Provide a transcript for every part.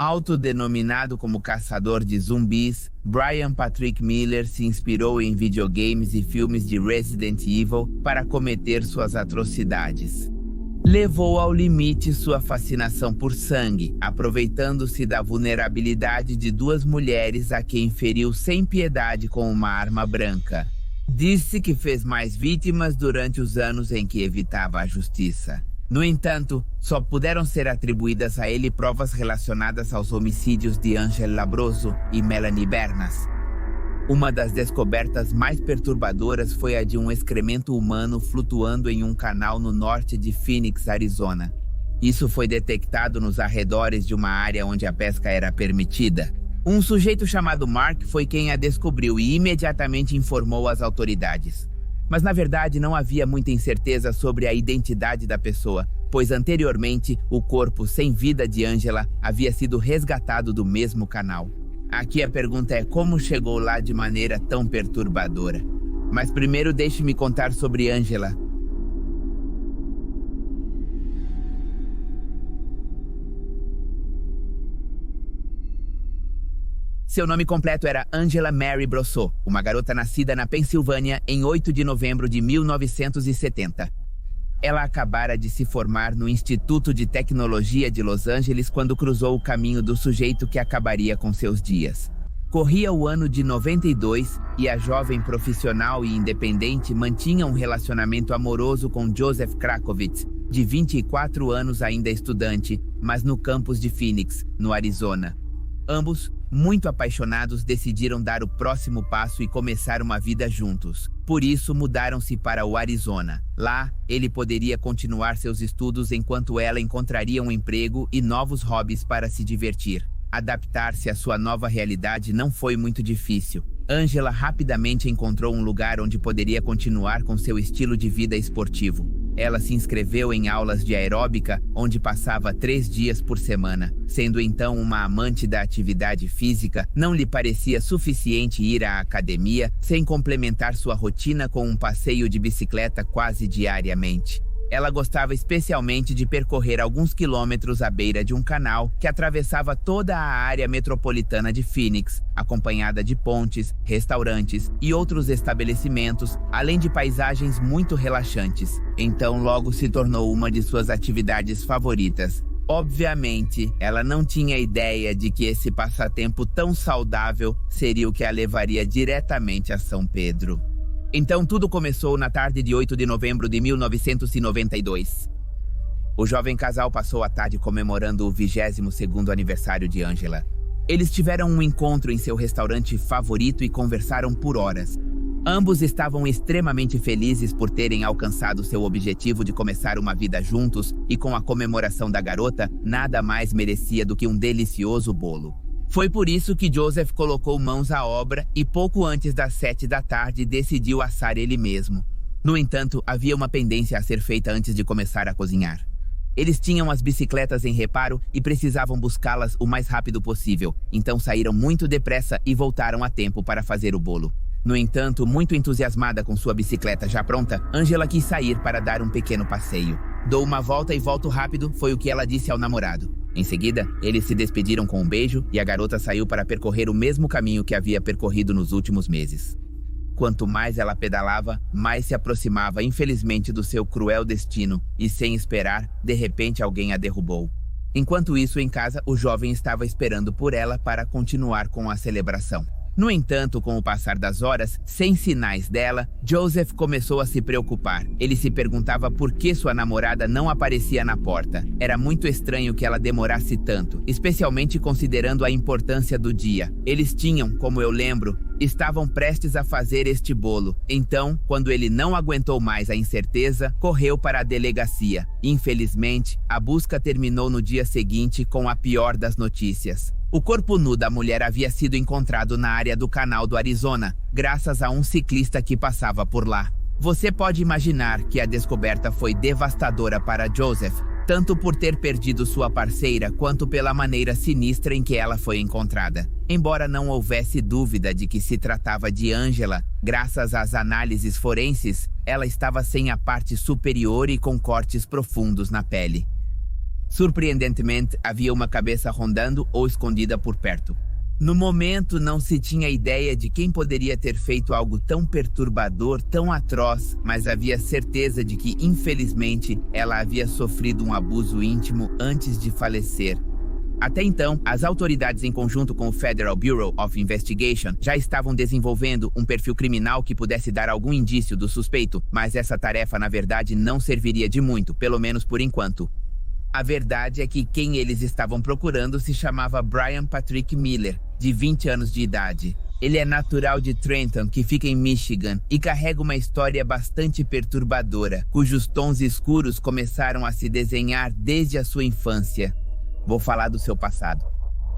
Autodenominado como caçador de zumbis, Brian Patrick Miller se inspirou em videogames e filmes de Resident Evil para cometer suas atrocidades. Levou ao limite sua fascinação por sangue, aproveitando-se da vulnerabilidade de duas mulheres a quem feriu sem piedade com uma arma branca. Disse que fez mais vítimas durante os anos em que evitava a justiça. No entanto, só puderam ser atribuídas a ele provas relacionadas aos homicídios de Angel Labroso e Melanie Bernas. Uma das descobertas mais perturbadoras foi a de um excremento humano flutuando em um canal no norte de Phoenix, Arizona. Isso foi detectado nos arredores de uma área onde a pesca era permitida. Um sujeito chamado Mark foi quem a descobriu e imediatamente informou as autoridades. Mas na verdade não havia muita incerteza sobre a identidade da pessoa, pois anteriormente o corpo sem vida de Angela havia sido resgatado do mesmo canal. Aqui a pergunta é como chegou lá de maneira tão perturbadora. Mas primeiro deixe-me contar sobre Angela. Seu nome completo era Angela Mary Brousseau, uma garota nascida na Pensilvânia em 8 de novembro de 1970. Ela acabara de se formar no Instituto de Tecnologia de Los Angeles quando cruzou o caminho do sujeito que acabaria com seus dias. Corria o ano de 92 e a jovem profissional e independente mantinha um relacionamento amoroso com Joseph Krakovitz, de 24 anos ainda estudante, mas no campus de Phoenix, no Arizona. Ambos, muito apaixonados, decidiram dar o próximo passo e começar uma vida juntos. Por isso, mudaram-se para o Arizona. Lá, ele poderia continuar seus estudos enquanto ela encontraria um emprego e novos hobbies para se divertir. Adaptar-se à sua nova realidade não foi muito difícil. Angela rapidamente encontrou um lugar onde poderia continuar com seu estilo de vida esportivo. Ela se inscreveu em aulas de aeróbica, onde passava 3 dias por semana. Sendo então uma amante da atividade física, não lhe parecia suficiente ir à academia sem complementar sua rotina com um passeio de bicicleta quase diariamente. Ela gostava especialmente de percorrer alguns quilômetros à beira de um canal que atravessava toda a área metropolitana de Phoenix, acompanhada de pontes, restaurantes e outros estabelecimentos, além de paisagens muito relaxantes. Então logo se tornou uma de suas atividades favoritas. Obviamente, ela não tinha ideia de que esse passatempo tão saudável seria o que a levaria diretamente a São Pedro. Então tudo começou na tarde de 8 de novembro de 1992. O jovem casal passou a tarde comemorando o 22º aniversário de Angela. Eles tiveram um encontro em seu restaurante favorito e conversaram por horas. Ambos estavam extremamente felizes por terem alcançado seu objetivo de começar uma vida juntos e com a comemoração da garota, nada mais merecia do que um delicioso bolo. Foi por isso que Joseph colocou mãos à obra e pouco antes das 7 da tarde decidiu assar ele mesmo. No entanto, havia uma pendência a ser feita antes de começar a cozinhar. Eles tinham as bicicletas em reparo e precisavam buscá-las o mais rápido possível, então saíram muito depressa e voltaram a tempo para fazer o bolo. No entanto, muito entusiasmada com sua bicicleta já pronta, Angela quis sair para dar um pequeno passeio. "Dou uma volta e volto rápido", foi o que ela disse ao namorado. Em seguida, eles se despediram com um beijo e a garota saiu para percorrer o mesmo caminho que havia percorrido nos últimos meses. Quanto mais ela pedalava, mais se aproximava, infelizmente, do seu cruel destino e, sem esperar, de repente alguém a derrubou. Enquanto isso, em casa, o jovem estava esperando por ela para continuar com a celebração. No entanto, com o passar das horas, sem sinais dela, Joseph começou a se preocupar. Ele se perguntava por que sua namorada não aparecia na porta. Era muito estranho que ela demorasse tanto, especialmente considerando a importância do dia. Eles tinham, como eu lembro, estavam prestes a fazer este bolo. Então, quando ele não aguentou mais a incerteza, correu para a delegacia. Infelizmente, a busca terminou no dia seguinte com a pior das notícias. O corpo nu da mulher havia sido encontrado na área do canal do Arizona, graças a um ciclista que passava por lá. Você pode imaginar que a descoberta foi devastadora para Joseph, tanto por ter perdido sua parceira quanto pela maneira sinistra em que ela foi encontrada. Embora não houvesse dúvida de que se tratava de Angela, graças às análises forenses, ela estava sem a parte superior e com cortes profundos na pele. Surpreendentemente, havia uma cabeça rondando ou escondida por perto. No momento, não se tinha ideia de quem poderia ter feito algo tão perturbador, tão atroz, mas havia certeza de que, infelizmente, ela havia sofrido um abuso íntimo antes de falecer. Até então, as autoridades, em conjunto com o Federal Bureau of Investigation, já estavam desenvolvendo um perfil criminal que pudesse dar algum indício do suspeito, mas essa tarefa, na verdade, não serviria de muito, pelo menos por enquanto. A verdade é que quem eles estavam procurando se chamava Brian Patrick Miller, de 20 anos de idade. Ele é natural de Trenton, que fica em Michigan, e carrega uma história bastante perturbadora, cujos tons escuros começaram a se desenhar desde a sua infância. Vou falar do seu passado.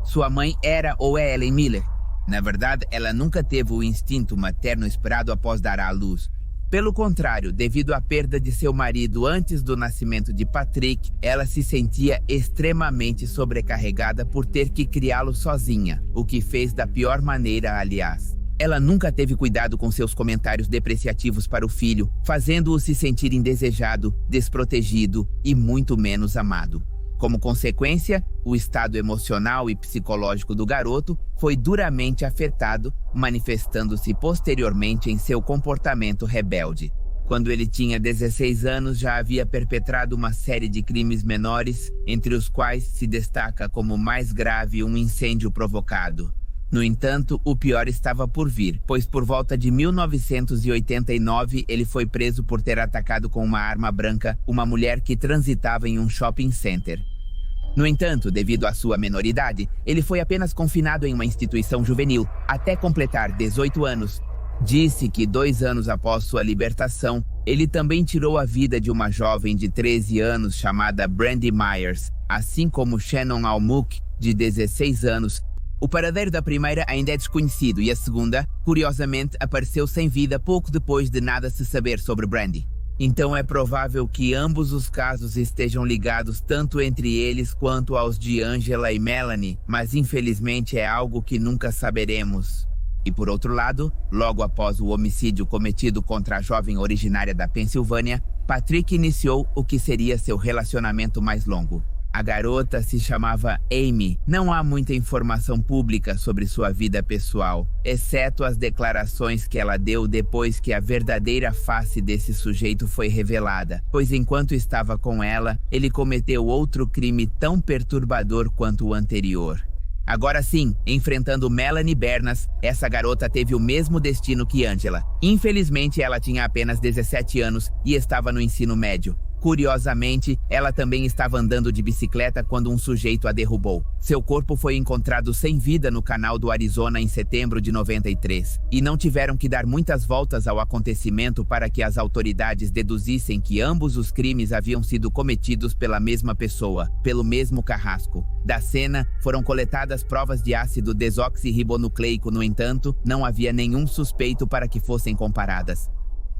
Sua mãe era ou é Ellen Miller. Na verdade, ela nunca teve o instinto materno esperado após dar à luz. Pelo contrário, devido à perda de seu marido antes do nascimento de Patrick, ela se sentia extremamente sobrecarregada por ter que criá-lo sozinha, o que fez da pior maneira, aliás. Ela nunca teve cuidado com seus comentários depreciativos para o filho, fazendo-o se sentir indesejado, desprotegido e muito menos amado. Como consequência, o estado emocional e psicológico do garoto foi duramente afetado, manifestando-se posteriormente em seu comportamento rebelde. Quando ele tinha 16 anos, já havia perpetrado uma série de crimes menores, entre os quais se destaca como mais grave um incêndio provocado. No entanto, o pior estava por vir, pois por volta de 1989 ele foi preso por ter atacado com uma arma branca uma mulher que transitava em um shopping center. No entanto, devido à sua menoridade, ele foi apenas confinado em uma instituição juvenil, até completar 18 anos. Disse que 2 anos após sua libertação, ele também tirou a vida de uma jovem de 13 anos chamada Brandy Myers, assim como Shannon Almuck, de 16 anos. O paradeiro da primeira ainda é desconhecido e a segunda, curiosamente, apareceu sem vida pouco depois de nada se saber sobre Brandy. Então é provável que ambos os casos estejam ligados tanto entre eles quanto aos de Angela e Melanie, mas infelizmente é algo que nunca saberemos. E por outro lado, logo após o homicídio cometido contra a jovem originária da Pensilvânia, Patrick iniciou o que seria seu relacionamento mais longo. A garota se chamava Amy. Não há muita informação pública sobre sua vida pessoal, exceto as declarações que ela deu depois que a verdadeira face desse sujeito foi revelada, pois enquanto estava com ela, ele cometeu outro crime tão perturbador quanto o anterior. Agora sim, enfrentando Melanie Bernas, essa garota teve o mesmo destino que Angela. Infelizmente, ela tinha apenas 17 anos e estava no ensino médio. Curiosamente, ela também estava andando de bicicleta quando um sujeito a derrubou. Seu corpo foi encontrado sem vida no canal do Arizona em setembro de 93. E não tiveram que dar muitas voltas ao acontecimento para que as autoridades deduzissem que ambos os crimes haviam sido cometidos pela mesma pessoa, pelo mesmo carrasco. Da cena, foram coletadas provas de ácido desoxirribonucleico, no entanto, não havia nenhum suspeito para que fossem comparadas.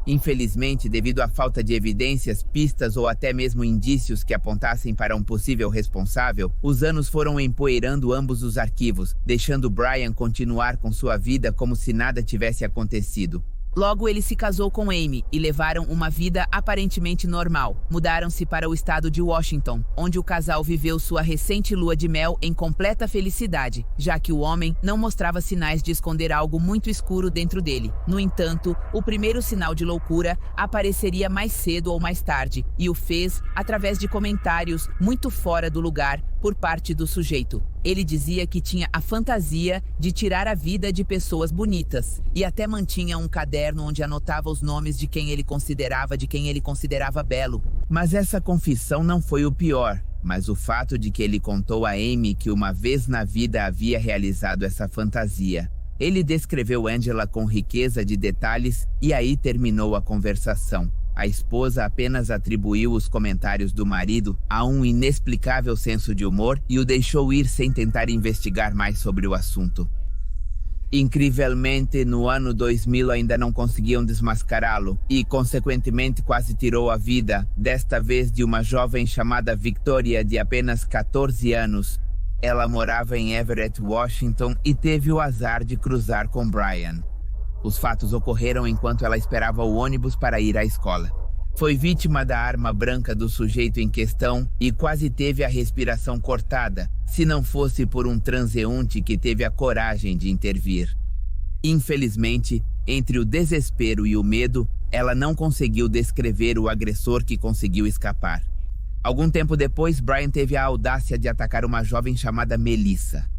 Infelizmente, devido à falta de evidências, pistas ou até mesmo indícios que apontassem para um possível responsável, os anos foram empoeirando ambos os arquivos, deixando Brian continuar com sua vida como se nada tivesse acontecido. Logo, ele se casou com Amy e levaram uma vida aparentemente normal. Mudaram-se para o estado de Washington, onde o casal viveu sua recente lua de mel em completa felicidade, já que o homem não mostrava sinais de esconder algo muito escuro dentro dele. No entanto, o primeiro sinal de loucura apareceria mais cedo ou mais tarde, e o fez através de comentários muito fora do lugar por parte do sujeito. Ele dizia que tinha a fantasia de tirar a vida de pessoas bonitas e até mantinha um caderno onde anotava os nomes de quem ele considerava belo. Mas essa confissão não foi o pior, mas o fato de que ele contou a Amy que uma vez na vida havia realizado essa fantasia. Ele descreveu Angela com riqueza de detalhes e aí terminou a conversação. A esposa apenas atribuiu os comentários do marido a um inexplicável senso de humor e o deixou ir sem tentar investigar mais sobre o assunto. Incrivelmente, no ano 2000 ainda não conseguiam desmascará-lo e, consequentemente, quase tirou a vida, desta vez de uma jovem chamada Victoria, de apenas 14 anos. Ela morava em Everett, Washington, e teve o azar de cruzar com Brian. Os fatos ocorreram enquanto ela esperava o ônibus para ir à escola. Foi vítima da arma branca do sujeito em questão e quase teve a respiração cortada, se não fosse por um transeunte que teve a coragem de intervir. Infelizmente, entre o desespero e o medo, ela não conseguiu descrever o agressor que conseguiu escapar. Algum tempo depois, Brian teve a audácia de atacar uma jovem chamada Melissa.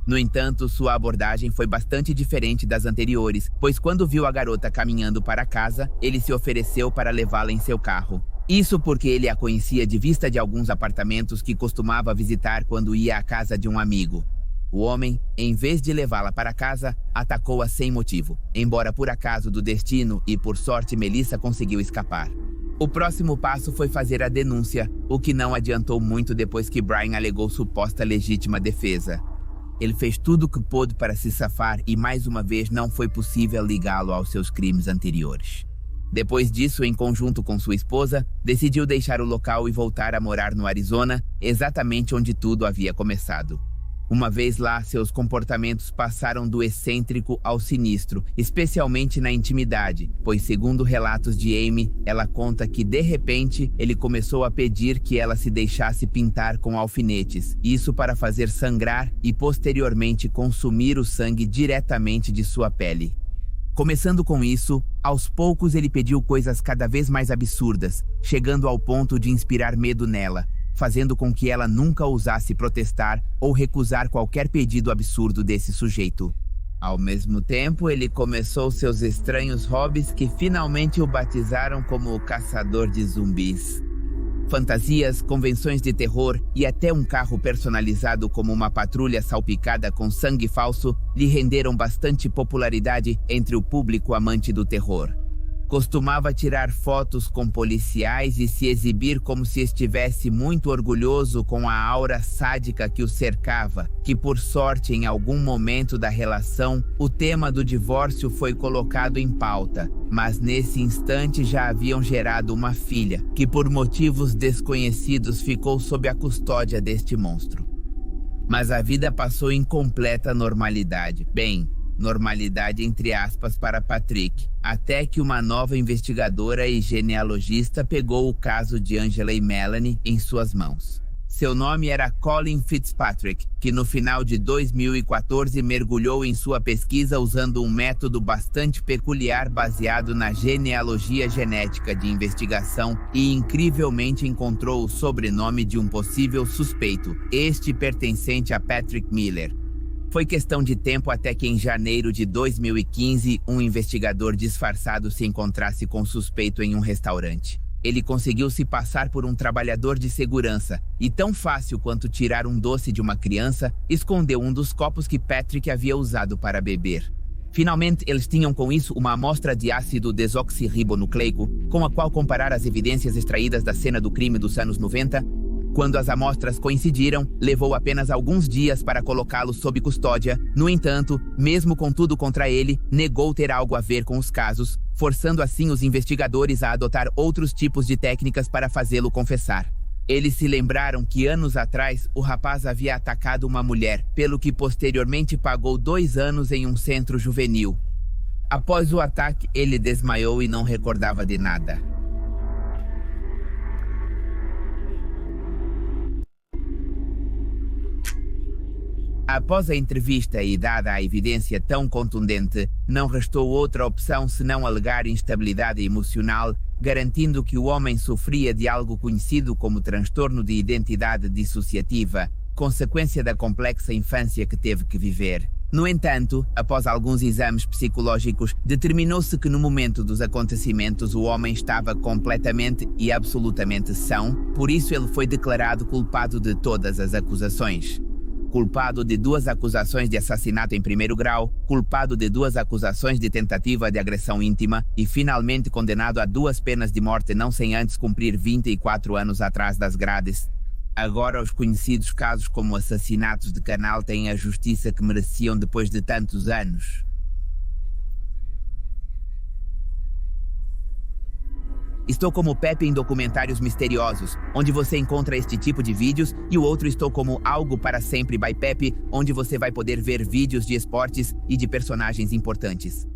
No entanto, sua abordagem foi bastante diferente das anteriores, pois quando viu a garota caminhando para casa, ele se ofereceu para levá-la em seu carro. Isso porque ele a conhecia de vista de alguns apartamentos que costumava visitar quando ia à casa de um amigo. O homem, em vez de levá-la para casa, atacou-a sem motivo, embora por acaso do destino e por sorte Melissa conseguiu escapar. O próximo passo foi fazer a denúncia, o que não adiantou muito depois que Brian alegou suposta legítima defesa. Ele fez tudo o que pôde para se safar e mais uma vez não foi possível ligá-lo aos seus crimes anteriores. Depois disso, em conjunto com sua esposa, decidiu deixar o local e voltar a morar no Arizona, exatamente onde tudo havia começado. Uma vez lá, seus comportamentos passaram do excêntrico ao sinistro, especialmente na intimidade, pois segundo relatos de Amy, ela conta que de repente ele começou a pedir que ela se deixasse pintar com alfinetes, isso para fazer sangrar e posteriormente consumir o sangue diretamente de sua pele. Começando com isso, aos poucos ele pediu coisas cada vez mais absurdas, chegando ao ponto de inspirar medo nela, fazendo com que ela nunca ousasse protestar ou recusar qualquer pedido absurdo desse sujeito. Ao mesmo tempo, ele começou seus estranhos hobbies que finalmente o batizaram como o caçador de zumbis. Fantasias, convenções de terror e até um carro personalizado como uma patrulha salpicada com sangue falso lhe renderam bastante popularidade entre o público amante do terror. Costumava tirar fotos com policiais e se exibir como se estivesse muito orgulhoso com a aura sádica que o cercava, que por sorte em algum momento da relação, o tema do divórcio foi colocado em pauta, mas nesse instante já haviam gerado uma filha, que por motivos desconhecidos ficou sob a custódia deste monstro. Mas a vida passou em completa normalidade. Bem, normalidade entre aspas para Patrick, até que uma nova investigadora e genealogista pegou o caso de Angela e Melanie em suas mãos. Seu nome era Colin Fitzpatrick, que no final de 2014 mergulhou em sua pesquisa usando um método bastante peculiar baseado na genealogia genética de investigação e incrivelmente encontrou o sobrenome de um possível suspeito, este pertencente a Patrick Miller. Foi questão de tempo até que em janeiro de 2015, um investigador disfarçado se encontrasse com o suspeito em um restaurante. Ele conseguiu se passar por um trabalhador de segurança e, tão fácil quanto tirar um doce de uma criança, escondeu um dos copos que Patrick havia usado para beber. Finalmente, eles tinham com isso uma amostra de ácido desoxirribonucleico, com a qual comparar as evidências extraídas da cena do crime dos anos 90. Quando as amostras coincidiram, levou apenas alguns dias para colocá-lo sob custódia. No entanto, mesmo com tudo contra ele, negou ter algo a ver com os casos, forçando assim os investigadores a adotar outros tipos de técnicas para fazê-lo confessar. Eles se lembraram que anos atrás o rapaz havia atacado uma mulher, pelo que posteriormente pagou 2 anos em um centro juvenil. Após o ataque, ele desmaiou e não recordava de nada. Após a entrevista e dada a evidência tão contundente, não restou outra opção senão alegar instabilidade emocional, garantindo que o homem sofria de algo conhecido como transtorno de identidade dissociativa, consequência da complexa infância que teve que viver. No entanto, após alguns exames psicológicos, determinou-se que no momento dos acontecimentos o homem estava completamente e absolutamente são, por isso ele foi declarado culpado de todas as acusações. Culpado de 2 acusações de assassinato em 1º grau, culpado de 2 acusações de tentativa de agressão íntima e finalmente condenado a 2 penas de morte não sem antes cumprir 24 anos atrás das grades. Agora os conhecidos casos como assassinatos de canal têm a justiça que mereciam depois de tantos anos. Estou como Pepe em Documentários Misteriosos, onde você encontra este tipo de vídeos, e o outro estou como Algo para Sempre by Pepe, onde você vai poder ver vídeos de esportes e de personagens importantes.